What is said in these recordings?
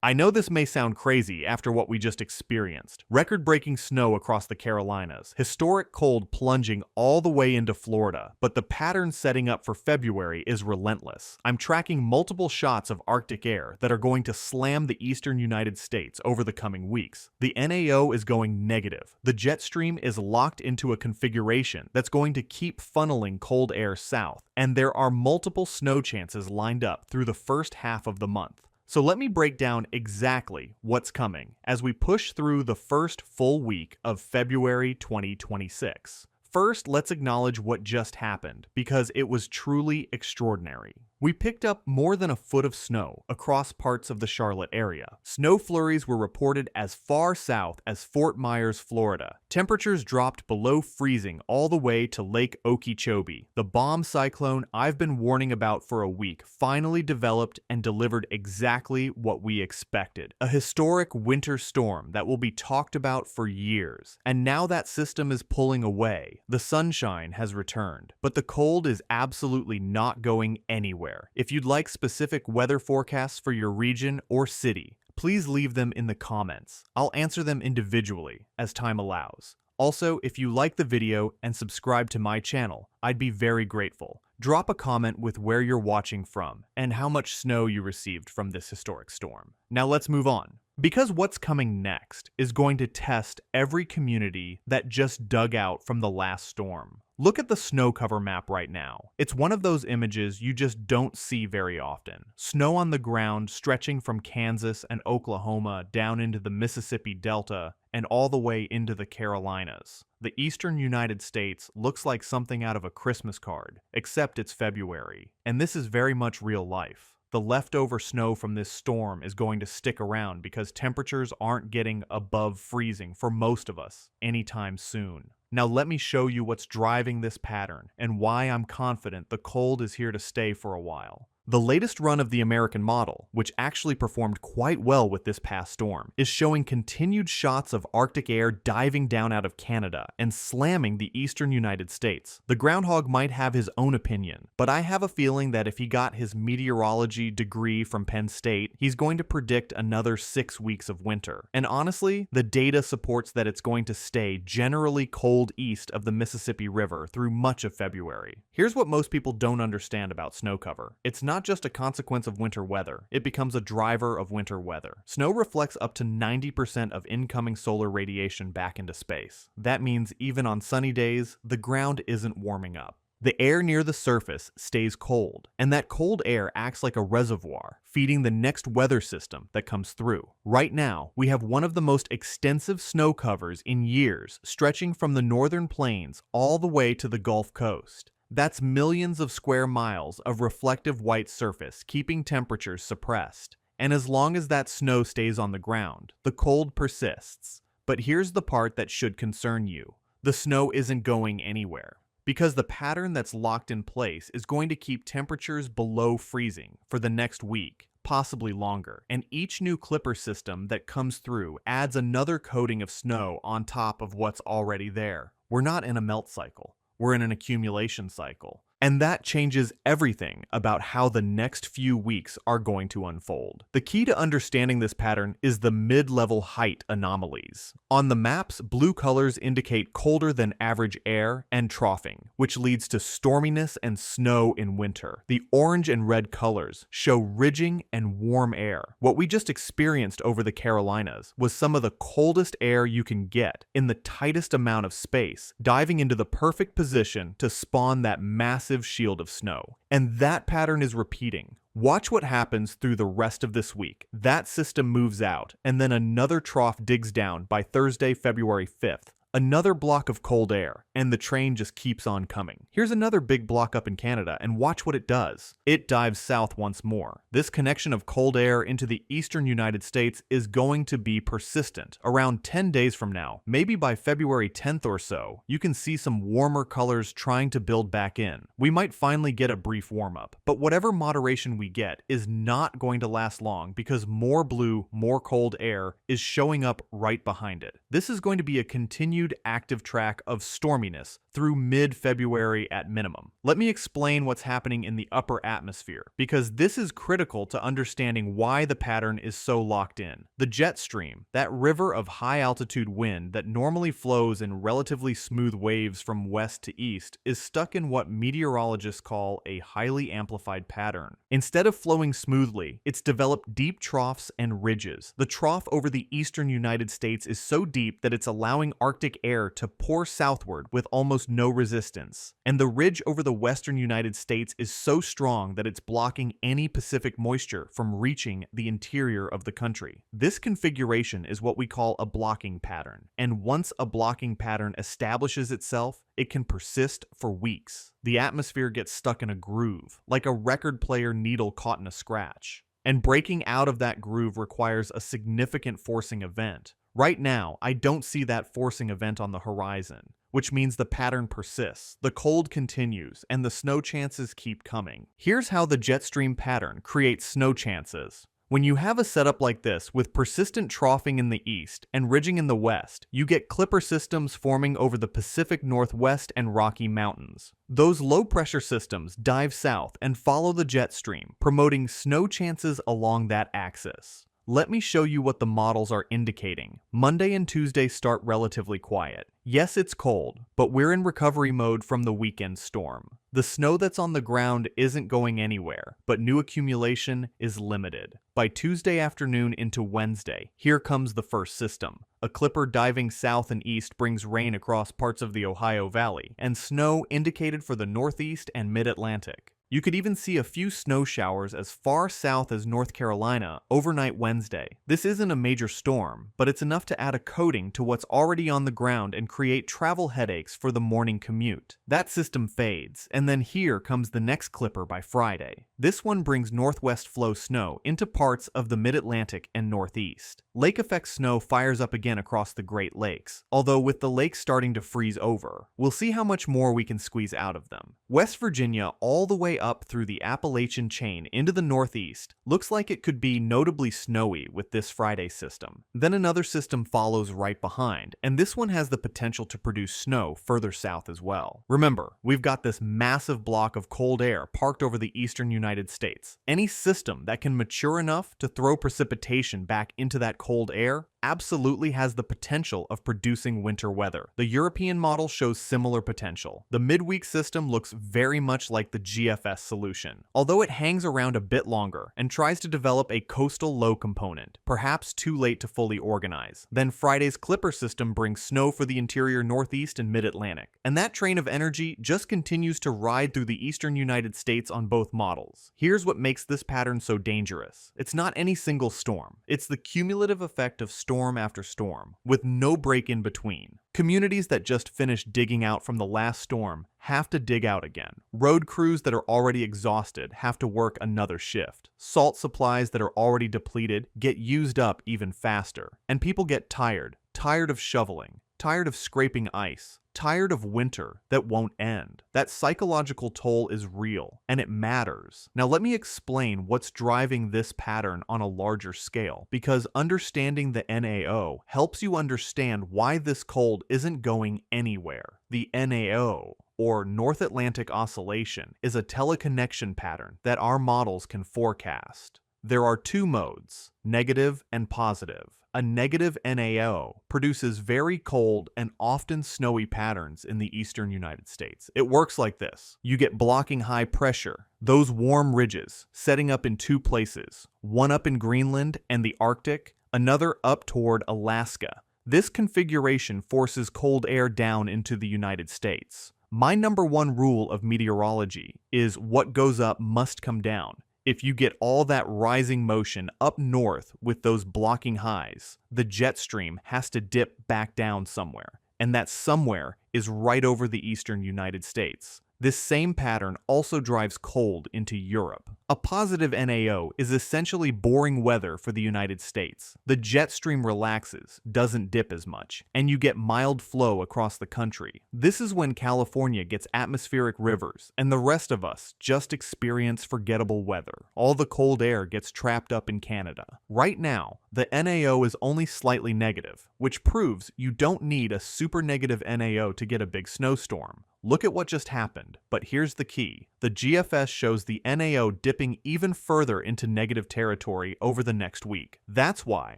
I know this may sound crazy after what we just experienced. Record-breaking snow across the Carolinas, historic cold plunging all the way into Florida, but the pattern setting up for February is relentless. I'm tracking multiple shots of Arctic air that are going to slam the eastern United States over the coming weeks. The NAO is going negative. The jet stream is locked into a configuration that's going to keep funneling cold air south, and there are multiple snow chances lined up through the first half of the month. So let me break down exactly what's coming as we push through the first full week of February 2026. First, let's acknowledge what just happened because it was truly extraordinary. We picked up more than a foot of snow across parts of the Charlotte area. Snow flurries were reported as far south as Fort Myers, Florida. Temperatures dropped below freezing all the way to Lake Okeechobee. The bomb cyclone I've been warning about for a week finally developed and delivered exactly what we expected. A historic winter storm that will be talked about for years. And now that system is pulling away. The sunshine has returned, but the cold is absolutely not going anywhere. If you'd like specific weather forecasts for your region or city, please leave them in the comments. I'll answer them individually as time allows. Also, if you like the video and subscribe to my channel, I'd be very grateful. Drop a comment with where you're watching from and how much snow you received from this historic storm. Now let's move on. Because what's coming next is going to test every community that just dug out from the last storm. Look at the snow cover map right now. It's one of those images you just don't see very often. Snow on the ground stretching from Kansas and Oklahoma down into the Mississippi Delta and all the way into the Carolinas. The eastern United States looks like something out of a Christmas card, except it's February. And this is very much real life. The leftover snow from this storm is going to stick around because temperatures aren't getting above freezing for most of us anytime soon. Now let me show you what's driving this pattern and why I'm confident the cold is here to stay for a while. The latest run of the American model, which actually performed quite well with this past storm, is showing continued shots of Arctic air diving down out of Canada and slamming the eastern United States. The groundhog might have his own opinion, but I have a feeling that if he got his meteorology degree from Penn State, he's going to predict another 6 weeks of winter. And honestly, the data supports that it's going to stay generally cold east of the Mississippi River through much of February. Here's what most people don't understand about snow cover. It's not just a consequence of winter weather, it becomes a driver of winter weather. Snow reflects up to 90% of incoming solar radiation back into space. That means even on sunny days, the ground isn't warming up. The air near the surface stays cold, and that cold air acts like a reservoir, feeding the next weather system that comes through. Right now, we have one of the most extensive snow covers in years, stretching from the northern plains all the way to the Gulf Coast. That's millions of square miles of reflective white surface keeping temperatures suppressed. And as long as that snow stays on the ground, the cold persists. But here's the part that should concern you. The snow isn't going anywhere. Because the pattern that's locked in place is going to keep temperatures below freezing for the next week, possibly longer. And each new clipper system that comes through adds another coating of snow on top of what's already there. We're not in a melt cycle. We're in an accumulation cycle. And that changes everything about how the next few weeks are going to unfold. The key to understanding this pattern is the mid-level height anomalies. On the maps, blue colors indicate colder than average air and troughing, which leads to storminess and snow in winter. The orange and red colors show ridging and warm air. What we just experienced over the Carolinas was some of the coldest air you can get in the tightest amount of space, diving into the perfect position to spawn that massive shield of snow. And that pattern is repeating. Watch what happens through the rest of this week. That system moves out, and then another trough digs down by Thursday, February 5th. Another block of cold air, and the train just keeps on coming. Here's another big block up in Canada, and watch what it does. It dives south once more. This connection of cold air into the eastern United States is going to be persistent. Around 10 days from now, maybe by February 10th or so, you can see some warmer colors trying to build back in. We might finally get a brief warm-up, but whatever moderation we get is not going to last long because more blue, more cold air is showing up right behind it. This is going to be a continued continued active track of storminess through mid-February at minimum. Let me explain what's happening in the upper atmosphere, because this is critical to understanding why the pattern is so locked in. The jet stream, that river of high-altitude wind that normally flows in relatively smooth waves from west to east, is stuck in what meteorologists call a highly amplified pattern. Instead of flowing smoothly, it's developed deep troughs and ridges. The trough over the eastern United States is so deep that it's allowing Arctic air to pour southward with almost no resistance. And the ridge over the western United States is so strong that it's blocking any Pacific moisture from reaching the interior of the country. This configuration is what we call a blocking pattern. And once a blocking pattern establishes itself, it can persist for weeks. The atmosphere gets stuck in a groove, like a record player needle caught in a scratch. And breaking out of that groove requires a significant forcing event. Right now, I don't see that forcing event on the horizon, which means the pattern persists, the cold continues, and the snow chances keep coming. Here's how the jet stream pattern creates snow chances. When you have a setup like this with persistent troughing in the east and ridging in the west, you get clipper systems forming over the Pacific Northwest and Rocky Mountains. Those low-pressure systems dive south and follow the jet stream, promoting snow chances along that axis. Let me show you what the models are indicating. Monday and Tuesday start relatively quiet. Yes, it's cold, but we're in recovery mode from the weekend storm. The snow that's on the ground isn't going anywhere, but new accumulation is limited. By Tuesday afternoon into Wednesday, here comes the first system. A clipper diving south and east brings rain across parts of the Ohio Valley, and snow indicated for the Northeast and Mid-Atlantic. You could even see a few snow showers as far south as North Carolina overnight Wednesday. This isn't a major storm, but it's enough to add a coating to what's already on the ground and create travel headaches for the morning commute. That system fades, and then here comes the next clipper by Friday. This one brings northwest flow snow into parts of the Mid-Atlantic and Northeast. Lake effect snow fires up again across the Great Lakes, although with the lakes starting to freeze over. We'll see how much more we can squeeze out of them. West Virginia all the way up through the Appalachian chain into the Northeast looks like it could be notably snowy with this Friday system. Then another system follows right behind, and this one has the potential to produce snow further south as well. Remember, we've got this massive block of cold air parked over the eastern United States. Any system that can mature enough to throw precipitation back into that cold air absolutely has the potential of producing winter weather. The European model shows similar potential. The midweek system looks very much like the GFS solution, although it hangs around a bit longer and tries to develop a coastal low component, perhaps too late to fully organize. Then Friday's Clipper system brings snow for the interior Northeast and Mid-Atlantic, and that train of energy just continues to ride through the eastern United States on both models. Here's what makes this pattern so dangerous. It's not any single storm. It's the cumulative effect of storm after storm, with no break in between. Communities that just finished digging out from the last storm have to dig out again. Road crews that are already exhausted have to work another shift. Salt supplies that are already depleted get used up even faster. And people get tired of shoveling, tired of scraping ice, tired of winter that won't end. That psychological toll is real, and it matters. Now let me explain what's driving this pattern on a larger scale, because understanding the NAO helps you understand why this cold isn't going anywhere. The NAO, or North Atlantic Oscillation, is a teleconnection pattern that our models can forecast. There are two modes, negative and positive. A negative NAO produces very cold and often snowy patterns in the eastern United States. It works like this. You get blocking high pressure, those warm ridges setting up in two places, one up in Greenland and the Arctic, another up toward Alaska. This configuration forces cold air down into the United States. My number one rule of meteorology is what goes up must come down. If you get all that rising motion up north with those blocking highs, the jet stream has to dip back down somewhere, and that somewhere is right over the eastern United States. This same pattern also drives cold into Europe. A positive NAO is essentially boring weather for the United States. The jet stream relaxes, doesn't dip as much, and you get mild flow across the country. This is when California gets atmospheric rivers, and the rest of us just experience forgettable weather. All the cold air gets trapped up in Canada. Right now, The NAO is only slightly negative, which proves you don't need a super negative NAO to get a big snowstorm. Look at what just happened, but here's the key. The GFS shows the NAO dipping even further into negative territory over the next week. That's why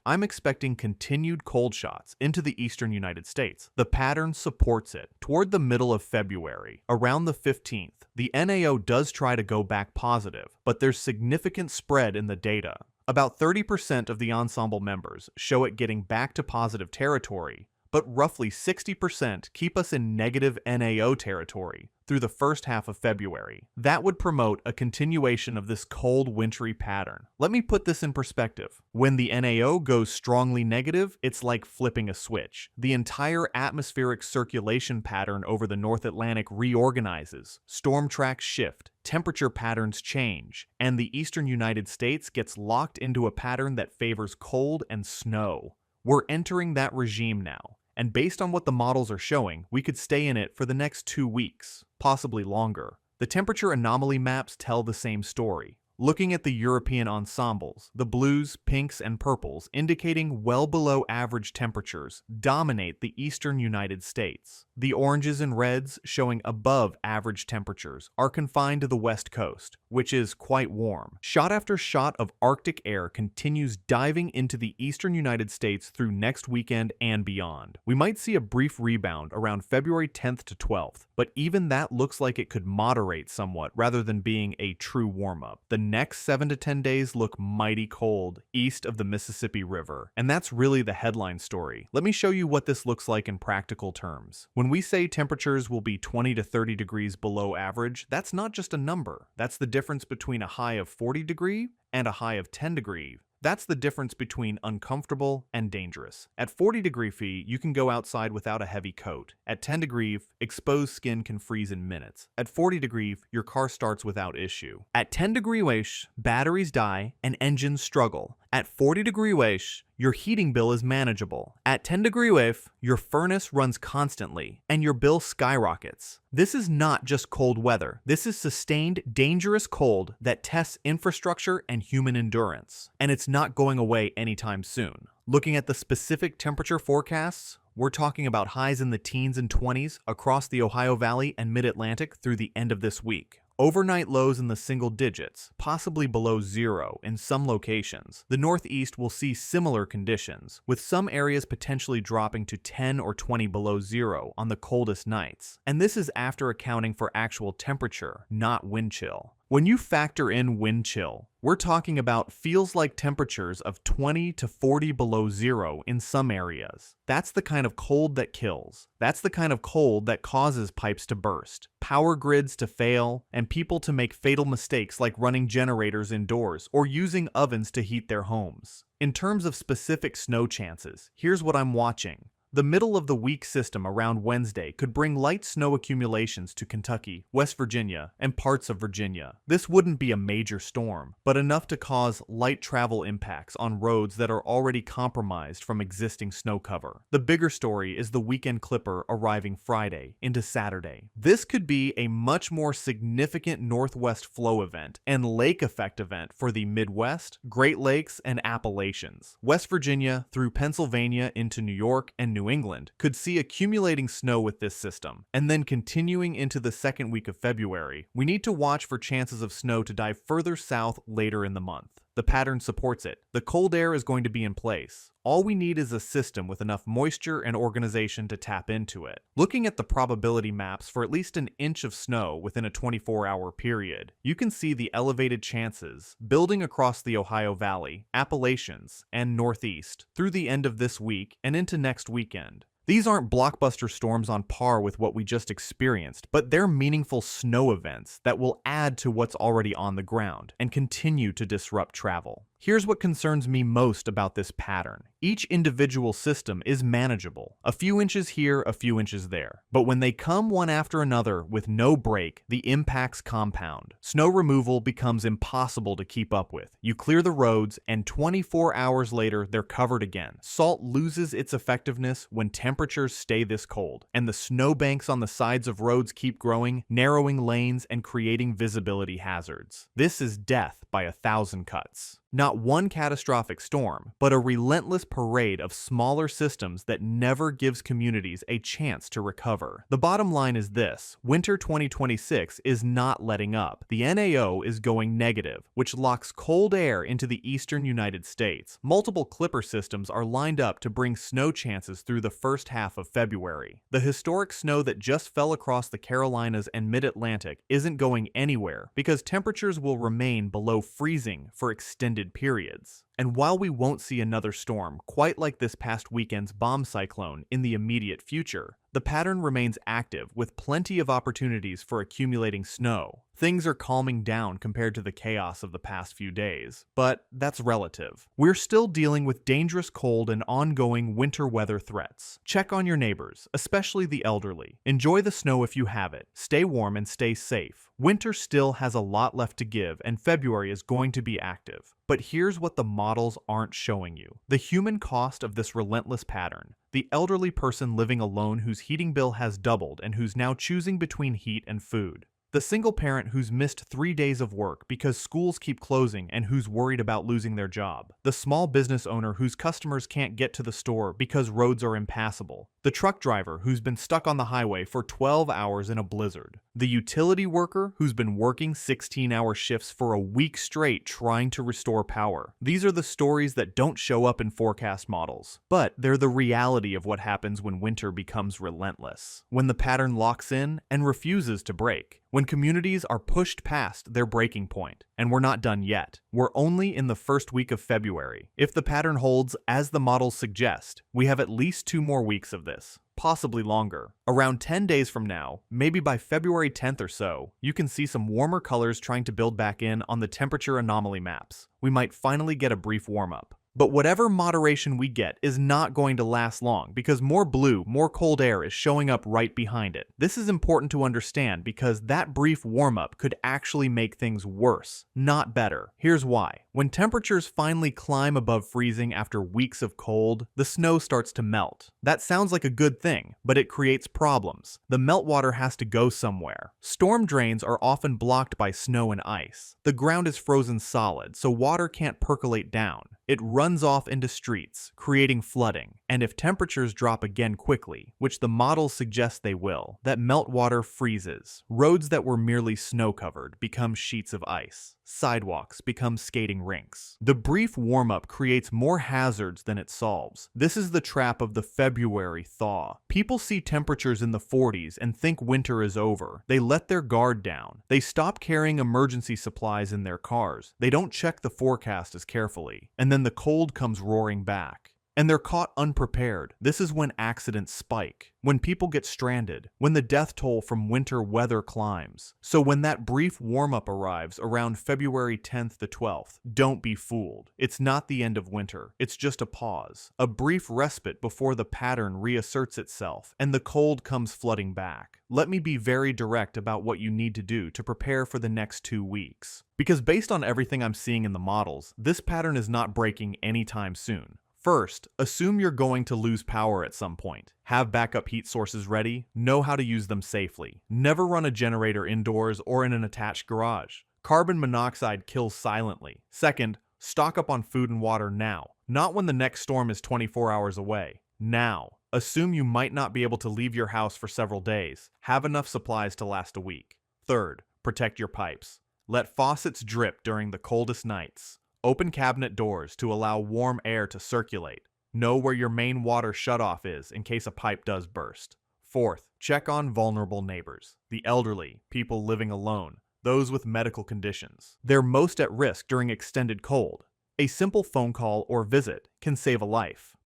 I'm expecting continued cold shots into the eastern United States. The pattern supports it. Toward the middle of February, around the 15th, the NAO does try to go back positive, but there's significant spread in the data. About 30% of the ensemble members show it getting back to positive territory, but roughly 60% keep us in negative NAO territory through the first half of February. That would promote a continuation of this cold, wintry pattern. Let me put this in perspective. When the NAO goes strongly negative, it's like flipping a switch. The entire atmospheric circulation pattern over the North Atlantic reorganizes, storm tracks shift, temperature patterns change, and the eastern United States gets locked into a pattern that favors cold and snow. We're entering that regime now, and based on what the models are showing, we could stay in it for the next 2 weeks, possibly longer. The temperature anomaly maps tell the same story. Looking at the European ensembles, the blues, pinks, and purples indicating well below average temperatures dominate the eastern United States. The oranges and reds showing above average temperatures are confined to the west coast, which is quite warm. Shot after shot of Arctic air continues diving into the eastern United States through next weekend and beyond. We might see a brief rebound around February 10th to 12th, but even that looks like it could moderate somewhat rather than being a true warm-up. The next 7 to 10 days look mighty cold east of the Mississippi River, and that's really the headline story. Let me show you what this looks like in practical terms. When we say temperatures will be 20 to 30 degrees below average, that's not just a number. That's the difference between a high of 40 degrees and a high of 10 degrees. That's the difference between uncomfortable and dangerous. At 40 feet, you can go outside without a heavy coat. At 10 degrees, exposed skin can freeze in minutes. At 40 degrees, your car starts without issue. At 10 degrees, batteries die and engines struggle. At 40 degrees, your heating bill is manageable. At 10 degrees, your furnace runs constantly and your bill skyrockets. This is not just cold weather. This is sustained, dangerous cold that tests infrastructure and human endurance. And it's not going away anytime soon. Looking at the specific temperature forecasts, we're talking about highs in the teens and 20s across the Ohio Valley and Mid-Atlantic through the end of this week. Overnight lows in the single digits, possibly below zero in some locations. The Northeast will see similar conditions, with some areas potentially dropping to 10 or 20 below zero on the coldest nights. And this is after accounting for actual temperature, not wind chill. When you factor in wind chill, we're talking about feels like temperatures of 20 to 40 below zero in some areas. That's the kind of cold that kills. That's the kind of cold that causes pipes to burst, power grids to fail, and people to make fatal mistakes like running generators indoors or using ovens to heat their homes. In terms of specific snow chances, here's what I'm watching. The middle of the week system around Wednesday could bring light snow accumulations to Kentucky, West Virginia, and parts of Virginia. This wouldn't be a major storm, but enough to cause light travel impacts on roads that are already compromised from existing snow cover. The bigger story is the weekend clipper arriving Friday into Saturday. This could be a much more significant northwest flow event and lake effect event for the Midwest, Great Lakes, and Appalachians. West Virginia through Pennsylvania into New York and New England could see accumulating snow with this system, and then continuing into the second week of February. We need to watch for chances of snow to dive further south later in the month. The pattern supports it. The cold air is going to be in place. All we need is a system with enough moisture and organization to tap into it. Looking at the probability maps for at least an inch of snow within a 24-hour period, you can see the elevated chances building across the Ohio Valley, Appalachians, and Northeast through the end of this week and into next weekend. These aren't blockbuster storms on par with what we just experienced, but they're meaningful snow events that will add to what's already on the ground and continue to disrupt travel. Here's what concerns me most about this pattern. Each individual system is manageable. A few inches here, a few inches there. But when they come one after another with no break, the impacts compound. Snow removal becomes impossible to keep up with. You clear the roads, and 24 hours later, they're covered again. Salt loses its effectiveness when temperatures stay this cold, and the snowbanks on the sides of roads keep growing, narrowing lanes and creating visibility hazards. This is death by 1,000 cuts. Not one catastrophic storm, but a relentless parade of smaller systems that never gives communities a chance to recover. The bottom line is this: winter 2026 is not letting up. The NAO is going negative, which locks cold air into the eastern United States. Multiple clipper systems are lined up to bring snow chances through the first half of February. The historic snow that just fell across the Carolinas and mid-Atlantic isn't going anywhere because temperatures will remain below freezing for extended periods. And while we won't see another storm quite like this past weekend's bomb cyclone in the immediate future, the pattern remains active with plenty of opportunities for accumulating snow. Things are calming down compared to the chaos of the past few days, but that's relative. We're still dealing with dangerous cold and ongoing winter weather threats. Check on your neighbors, especially the elderly. Enjoy the snow if you have it. Stay warm and stay safe. Winter still has a lot left to give, and February is going to be active. But here's what the models aren't showing you: the human cost of this relentless pattern. The elderly person living alone whose heating bill has doubled and who's now choosing between heat and food. The single parent who's missed 3 days of work because schools keep closing and who's worried about losing their job. The small business owner whose customers can't get to the store because roads are impassable. The truck driver who's been stuck on the highway for 12 hours in a blizzard. The utility worker who's been working 16-hour shifts for a week straight trying to restore power. These are the stories that don't show up in forecast models, but they're the reality of what happens when winter becomes relentless. When the pattern locks in and refuses to break. When communities are pushed past their breaking point. And we're not done yet. We're only in the first week of February. If the pattern holds as the models suggest, we have at least 2 more weeks of this. Possibly longer. Around 10 days from now, maybe by February 10th or so, you can see some warmer colors trying to build back in on the temperature anomaly maps. We might finally get a brief warm-up. But whatever moderation we get is not going to last long because more blue, more cold air is showing up right behind it. This is important to understand because that brief warm-up could actually make things worse, not better. Here's why. When temperatures finally climb above freezing after weeks of cold, the snow starts to melt. That sounds like a good thing, but it creates problems. The meltwater has to go somewhere. Storm drains are often blocked by snow and ice. The ground is frozen solid, so water can't percolate down. It runs off into streets, creating flooding. And if temperatures drop again quickly, which the models suggest they will, that meltwater freezes. Roads that were merely snow-covered become sheets of ice. Sidewalks become skating rinks. The brief warm-up creates more hazards than it solves. This is the trap of the February thaw. People see temperatures in the 40s and think winter is over. They let their guard down. They stop carrying emergency supplies in their cars. They don't check the forecast as carefully. And then the cold comes roaring back. And they're caught unprepared. This is when accidents spike, when people get stranded, when the death toll from winter weather climbs. So when that brief warm-up arrives around February 10th to 12th, don't be fooled. It's not the end of winter. It's just a pause, a brief respite before the pattern reasserts itself and the cold comes flooding back. Let me be very direct about what you need to do to prepare for the next 2 weeks. Because based on everything I'm seeing in the models, this pattern is not breaking anytime soon. First, assume you're going to lose power at some point. Have backup heat sources ready, know how to use them safely. Never run a generator indoors or in an attached garage. Carbon monoxide kills silently. Second, stock up on food and water now, not when the next storm is 24 hours away. Now. Assume you might not be able to leave your house for several days. Have enough supplies to last a week. Third, protect your pipes. Let faucets drip during the coldest nights. Open cabinet doors to allow warm air to circulate. Know where your main water shutoff is in case a pipe does burst. Fourth, check on vulnerable neighbors. The elderly, people living alone, those with medical conditions. They're most at risk during extended cold. A simple phone call or visit can save a life.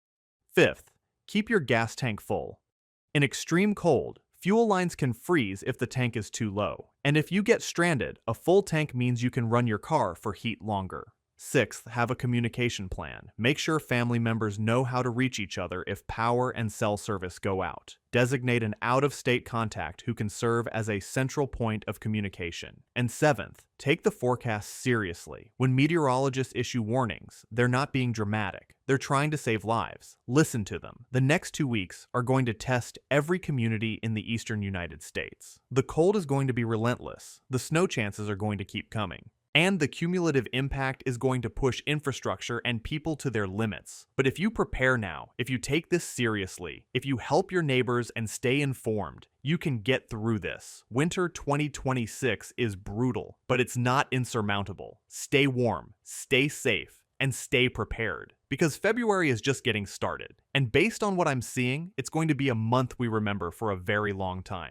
Fifth, keep your gas tank full. In extreme cold, fuel lines can freeze if the tank is too low. And if you get stranded, a full tank means you can run your car for heat longer. Sixth, have a communication plan. Make sure family members know how to reach each other if power and cell service go out. Designate an out-of-state contact who can serve as a central point of communication. And seventh, take the forecast seriously. When meteorologists issue warnings, they're not being dramatic. They're trying to save lives. Listen to them. The next 2 weeks are going to test every community in the eastern United States. The cold is going to be relentless. The snow chances are going to keep coming. And the cumulative impact is going to push infrastructure and people to their limits. But if you prepare now, if you take this seriously, if you help your neighbors and stay informed, you can get through this. Winter 2026 is brutal, but it's not insurmountable. Stay warm, stay safe, and stay prepared. Because February is just getting started. And based on what I'm seeing, it's going to be a month we remember for a very long time.